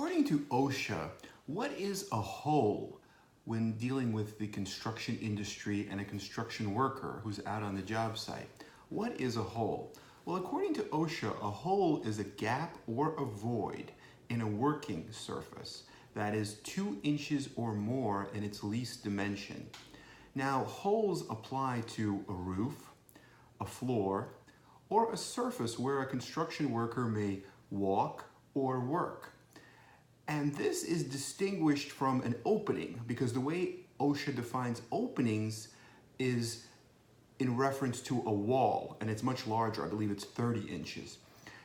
According to OSHA, what is a hole when dealing with the construction industry and a construction worker who's out on the job site? What is a hole? Well, according to OSHA, a hole is a gap or a void in a working surface that is 2 inches or more in its least dimension. Now, holes apply to a roof, a floor, or a surface where a construction worker may walk or work. And this is distinguished from an opening because the way OSHA defines openings is in reference to a wall, and it's much larger. I believe it's 30 inches.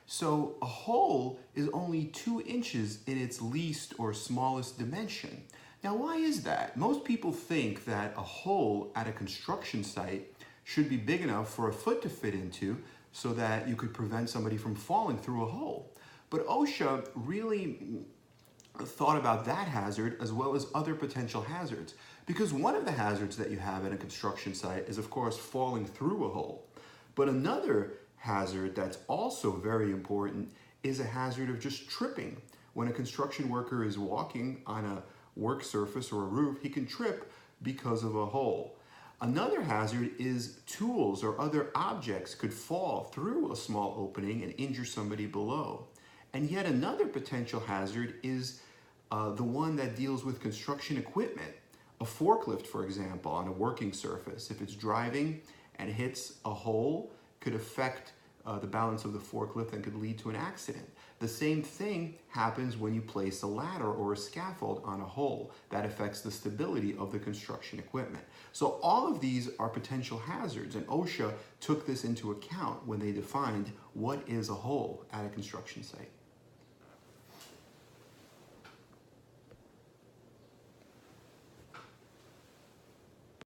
So a hole is only 2 inches in its least or smallest dimension. Now, why is that? Most people think that a hole at a construction site should be big enough for a foot to fit into so that you could prevent somebody from falling through a hole. But OSHA really thought about that hazard as well as other potential hazards, because one of the hazards that you have at a construction site is, of course, falling through a hole. But another hazard that's also very important is a hazard of just tripping. When a construction worker is walking on a work surface or a roof, he can trip because of a hole. Another hazard is tools or other objects could fall through a small opening and injure somebody below. And yet another potential hazard is the one that deals with construction equipment. A forklift, for example, on a working surface, if it's driving and hits a hole, could affect the balance of the forklift and could lead to an accident. The same thing happens when you place a ladder or a scaffold on a hole. That affects the stability of the construction equipment. So all of these are potential hazards, and OSHA took this into account when they defined what is a hole at a construction site.